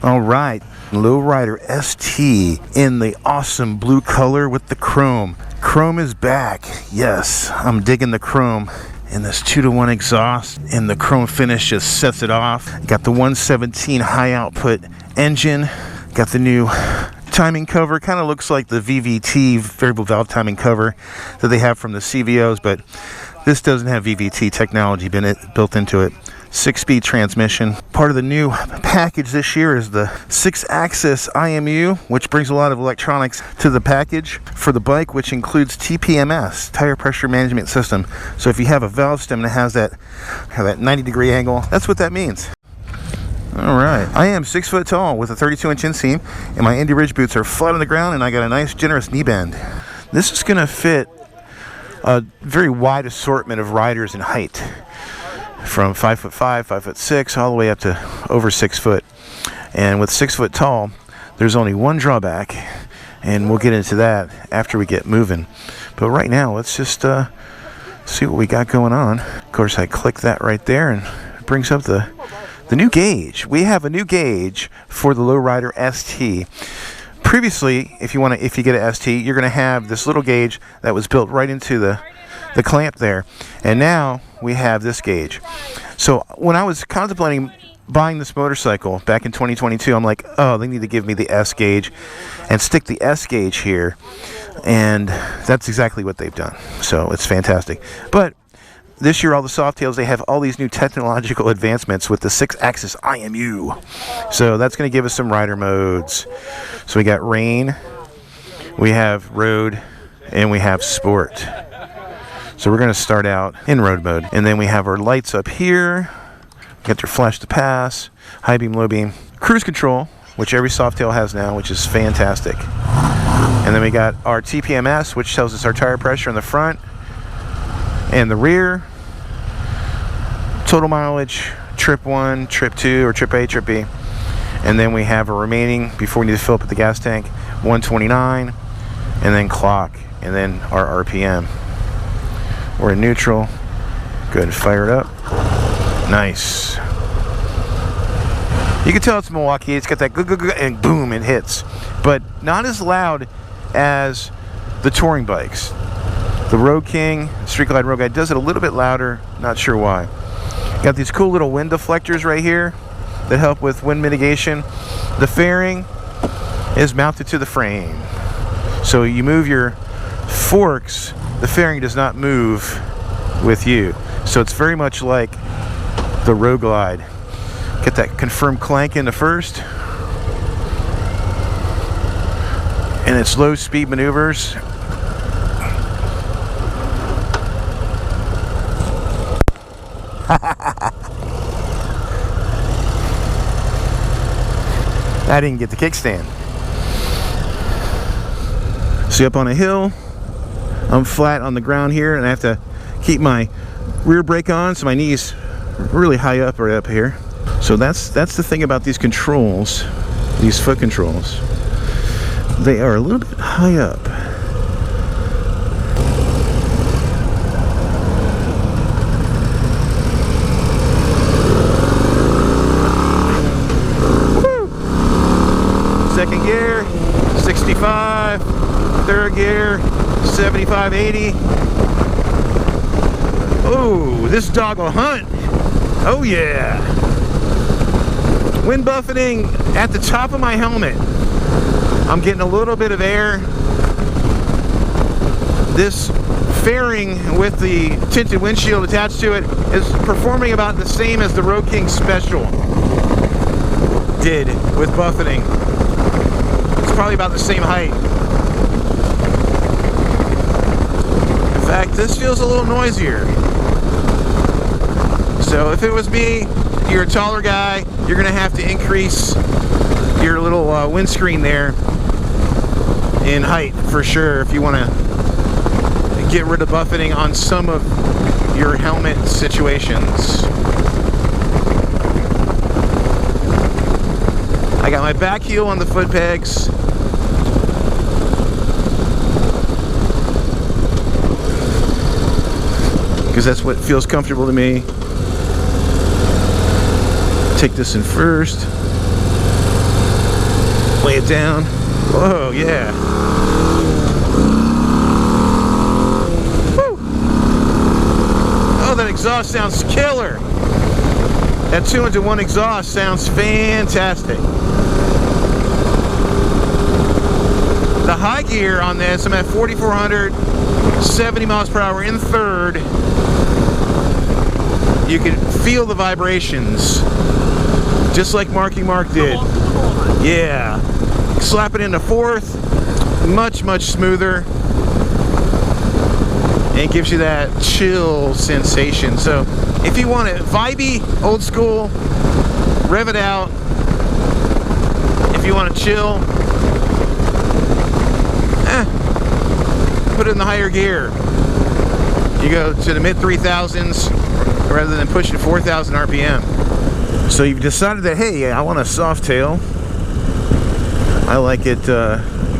All right, Lowrider ST in the awesome blue color with the chrome. Chrome is back. Yes, I'm digging the chrome. And this 2-to-1 exhaust and the chrome finish just sets it off. Got the 117 high output engine. Got the new timing cover. Kind of looks like the VVT, variable valve timing cover, that they have from the CVOs, but this doesn't have VVT technology built into it. 6-speed transmission. Part of the new package this year is the 6-axis IMU, which brings a lot of electronics to the package for the bike, which includes TPMS, tire pressure management system. So if you have a valve stem that has that 90-degree angle, that's what that means. All right, I am 6 foot tall with a 32-inch inseam, and my Indy Ridge boots are flat on the ground, and I got a nice generous knee bend. This is gonna fit a very wide assortment of riders in height, from 5'5", 5'6", all the way up to over 6 foot. And with 6 foot tall, there's only one drawback, and we'll get into that after we get moving. But right now, let's just see what we got going on. Of course, I click that right there, and it brings up the new gauge. We have a new gauge for the Lowrider ST. Previously, if you get a ST, you're going to have this little gauge that was built right into the clamp there, and now we have this gauge. So when I was contemplating buying this motorcycle back in 2022, I'm like, oh, they need to give me the S gauge and stick the S gauge here, and that's exactly what they've done. So it's fantastic. But this year, all the Softails, they have all these new technological advancements with the 6-axis IMU. So that's going to give us some rider modes. So we got rain, we have road, and we have sport. So we're going to start out in road mode. And then we have our lights up here. Got their flash to pass, high beam, low beam, cruise control, which every Softail has now, which is fantastic. And then we got our TPMS, which tells us our tire pressure in the front and the rear. Total mileage, trip 1, trip 2, or trip A, trip B. And then we have a remaining, before we need to fill up at the gas tank, 129, and then clock, and then our RPM. We're in neutral. Good, fire it up. Nice. You can tell it's Milwaukee. It's got that good, and boom, it hits. But not as loud as the touring bikes. The Road King, Street Glide Road Guide does it a little bit louder. Not sure why. Got these cool little wind deflectors right here that help with wind mitigation. The fairing is mounted to the frame. So you move your forks, the fairing does not move with you. So it's very much like the Road Glide. Get that confirmed clank into first. And it's low speed maneuvers. I didn't get the kickstand. See, up on a hill, I'm flat on the ground here, and I have to keep my rear brake on, so my knees are really high up right up here. So that's the thing about these controls, these foot controls. They are a little bit high up. Second gear, 65, third gear, 75, 80. Oh, this dog will hunt. Oh yeah. Wind buffeting at the top of my helmet. I'm getting a little bit of air. This fairing with the tinted windshield attached to it is performing about the same as the Road King Special did with buffeting. It's probably about the same height. In fact, this feels a little noisier. So if it was me, you're a taller guy, you're gonna have to increase your little windscreen there in height for sure if you want to get rid of buffeting on some of your helmet situations. I got my back heel on the foot pegs. Because that's what feels comfortable to me. Take this in first. Lay it down. Whoa, yeah. Woo. Oh, that exhaust sounds killer. That 2-1 exhaust sounds fantastic. The high gear on this, I'm at 4,400, 70 miles per hour in third. You can feel the vibrations, just like Marky Mark did. Yeah. Slap it into fourth, much smoother, and it gives you that chill sensation. So if you want it vibey, old school, rev it out. If you want to chill, put it in the higher gear. You go to the mid 3000s rather than pushing 4,000 RPM. So you've decided that, hey, I want a Softail. I like it,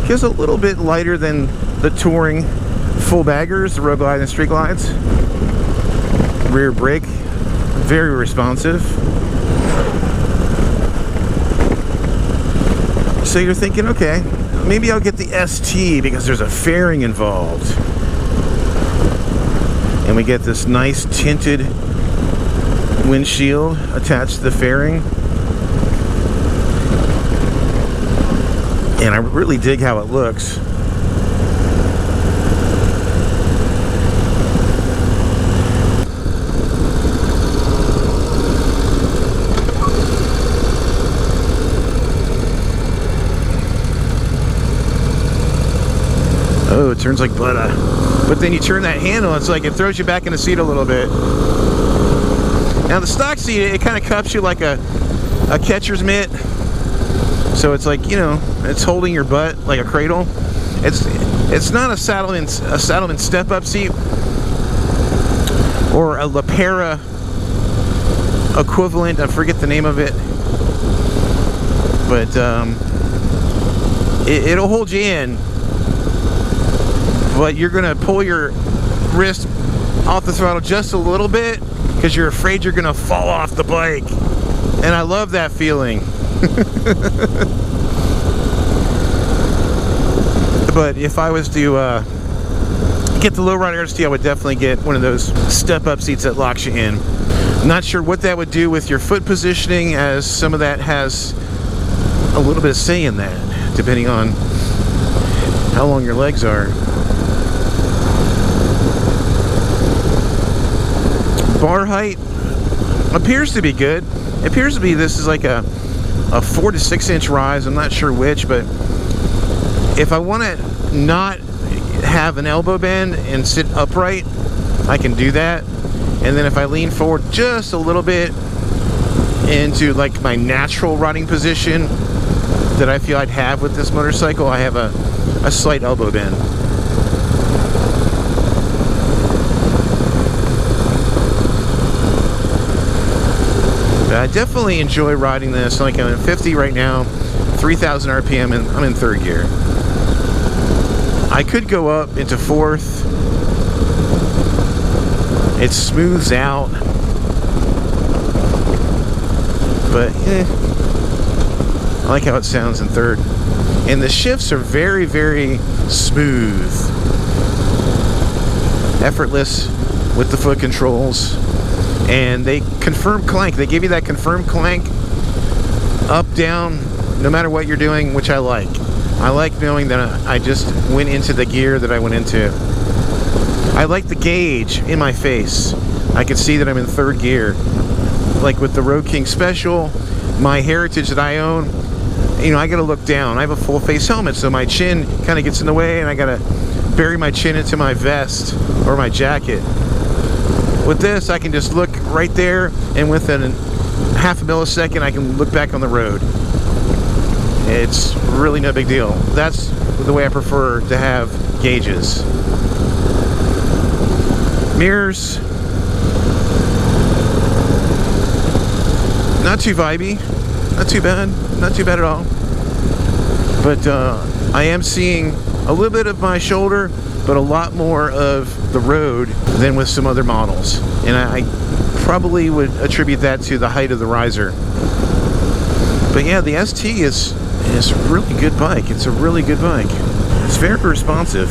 just a little bit lighter than the touring full baggers, the road glide and street glides. Rear brake, very responsive. So you're thinking, okay, maybe I'll get the ST because there's a fairing involved. And we get this nice tinted windshield attached to the fairing. And I really dig how it looks. Oh, it turns like butter. But then you turn that handle, it's like it throws you back in the seat a little bit. Now the stock seat, it kind of cups you like a catcher's mitt. So it's like, you know, it's holding your butt like a cradle. It's not a saddleman step-up seat or a Lapera equivalent. I forget the name of it, but it'll hold you in. But you're gonna pull your wrist off the throttle just a little bit because you're afraid you're gonna fall off the bike. And I love that feeling. But if I was to get the Lowrider ST, I would definitely get one of those step-up seats that locks you in. Not sure what that would do with your foot positioning, as some of that has a little bit of say in that, depending on how long your legs are. Bar height appears to be good. It appears to be this is like a 4 to 6 inch rise. I'm not sure which, but if I want to not have an elbow bend and sit upright, I can do that. And then if I lean forward just a little bit into like my natural riding position that I feel I'd have with this motorcycle, I have a slight elbow bend. I definitely enjoy riding this. Like I'm at 50 right now, 3,000 RPM, and I'm in third gear. I could go up into fourth. It smooths out, but I like how it sounds in third. And the shifts are very, very smooth, effortless with the foot controls. And they confirm clank. They give you that confirmed clank up, down, no matter what you're doing, which I like. I like knowing that I just went into the gear that I went into. I like the gauge in my face. I can see that I'm in third gear. Like with the Road King Special, my Heritage that I own, you know, I gotta look down. I have a full face helmet, so my chin kind of gets in the way, and I gotta bury my chin into my vest or my jacket. With this, I can just look right there, and within half a millisecond, I can look back on the road. It's really no big deal. That's the way I prefer to have gauges. Mirrors, not too vibey, not too bad at all. But I am seeing a little bit of my shoulder, but a lot more of the road than with some other models. And I probably would attribute that to the height of the riser. But yeah, the ST is And it's a really good bike. It's a really good bike. It's very responsive.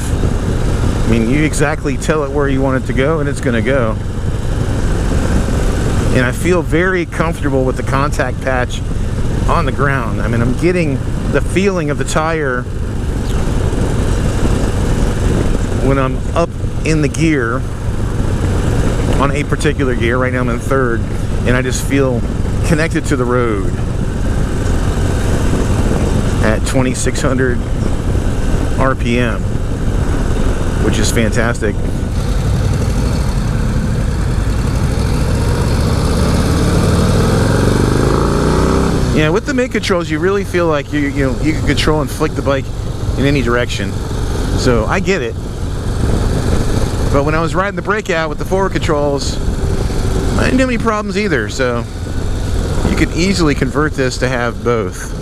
I mean, you exactly tell it where you want it to go, and it's going to go. And I feel very comfortable with the contact patch on the ground. I mean, I'm getting the feeling of the tire when I'm up in the gear on a particular gear. Right now I'm in third, and I just feel connected to the road at 2600 RPM, which is fantastic. Yeah, with the mid controls, you really feel like you can control and flick the bike in any direction. So I get it. But when I was riding the breakout with the forward controls, I didn't have any problems either. So you could easily convert this to have both.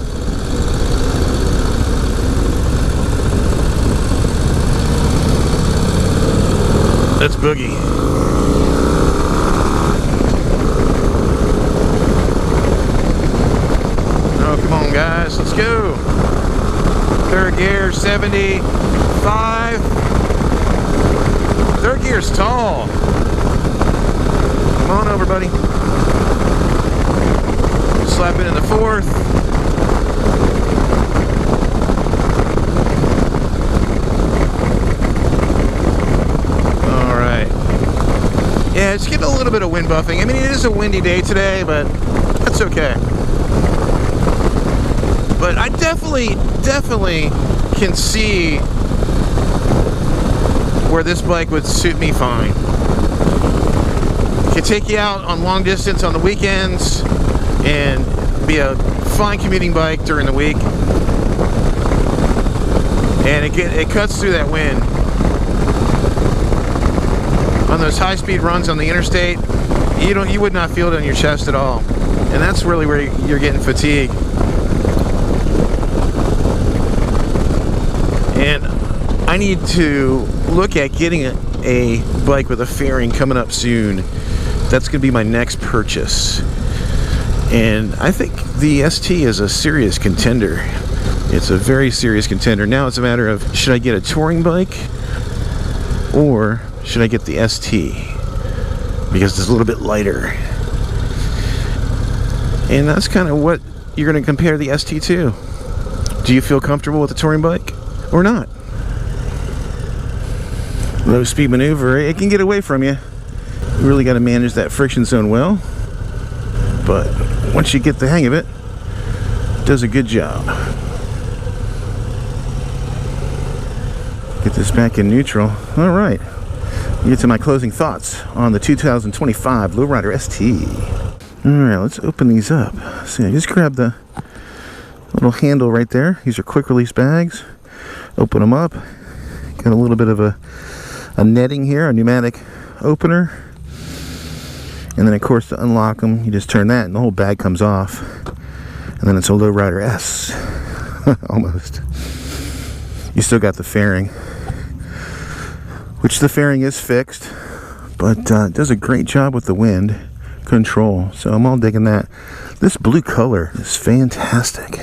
Let's boogie. Oh, come on, guys. Let's go. Third gear, 75. Third gear's tall. Come on over, buddy. Slap it in the fourth. Yeah, it's getting a little bit of wind buffing. I mean, it is a windy day today, but that's okay. But I definitely can see where this bike would suit me fine. It can take you out on long distance on the weekends and be a fine commuting bike during the week. And it cuts through that wind. On those high-speed runs on the interstate, you would not feel it on your chest at all, and that's really where you're getting fatigue. And I need to look at getting a bike with a fairing coming up soon. That's going to be my next purchase, and I think the ST is a serious contender. It's a very serious contender. Now it's a matter of, should I get a touring bike or should I get the ST? Because it's a little bit lighter. And that's kind of what you're going to compare the ST to. Do you feel comfortable with the touring bike or not? Low speed maneuver, it can get away from you. You really got to manage that friction zone well. But once you get the hang of it, it does a good job. Get this back in neutral. All right. Get to my closing thoughts on the 2025 Lowrider ST. Alright, let's open these up. See, I just grabbed the little handle right there. These are quick release bags. Open them up. Got a little bit of a netting here, a pneumatic opener. And then, of course, to unlock them, you just turn that and the whole bag comes off. And then it's a Lowrider S. Almost. You still got the fairing, which the fairing is fixed, but it does a great job with the wind control, so I'm all digging that. This blue color is fantastic.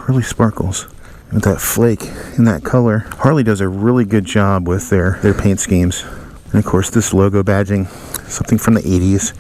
Really sparkles with that flake in that color. Harley does a really good job with their paint schemes. And of course this logo badging, something from the 80s,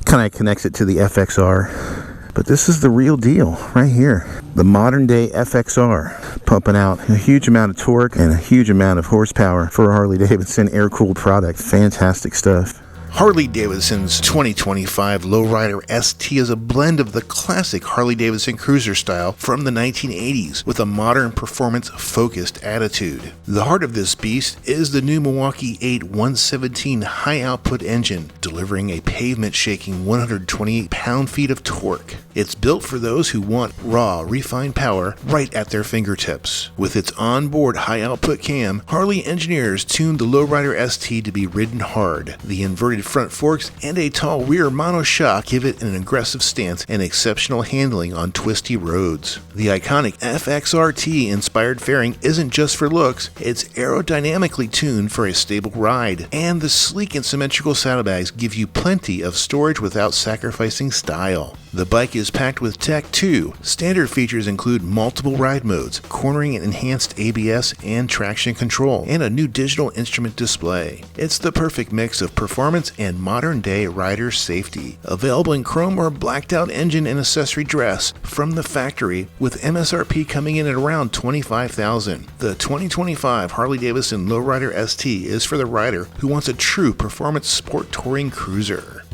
kind of connects it to the FXR. But this is the real deal right here. The modern day FXR, pumping out a huge amount of torque and a huge amount of horsepower for a Harley Davidson air-cooled product. Fantastic stuff. Harley Davidson's 2025 Lowrider ST is a blend of the classic Harley Davidson cruiser style from the 1980s with a modern performance-focused attitude. The heart of this beast is the new Milwaukee 8 117 high-output engine, delivering a pavement-shaking 128 pound-feet of torque. It's built for those who want raw, refined power right at their fingertips. With its onboard high-output cam, Harley engineers tuned the Lowrider ST to be ridden hard. The inverted wide front forks and a tall rear monoshock give it an aggressive stance and exceptional handling on twisty roads. The iconic FXRT inspired fairing isn't just for looks, it's aerodynamically tuned for a stable ride, and the sleek and symmetrical saddlebags give you plenty of storage without sacrificing style. The bike is packed with tech too. Standard features include multiple ride modes, cornering and enhanced ABS and traction control, and a new digital instrument display. It's the perfect mix of performance and modern-day rider safety. Available in chrome or blacked out engine and accessory dress from the factory, with MSRP coming in at around $25,000. The 2025 Harley Davidson Lowrider ST is for the rider who wants a true performance sport touring cruiser.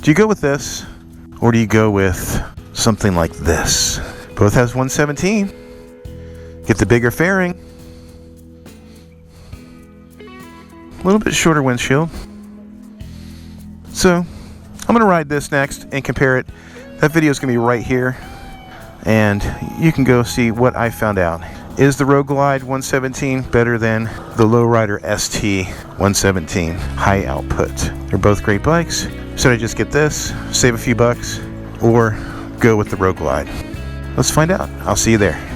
Do you go with this? Or do you go with something like this? Both has 117. Get the bigger fairing. A little bit shorter windshield. So, I'm going to ride this next and compare it. That video is going to be right here. And you can go see what I found out. Is the Road Glide 117 better than the Lowrider ST 117 high output? They're both great bikes. Should I just get this, save a few bucks, or go with the Road Glide? Let's find out. I'll see you there.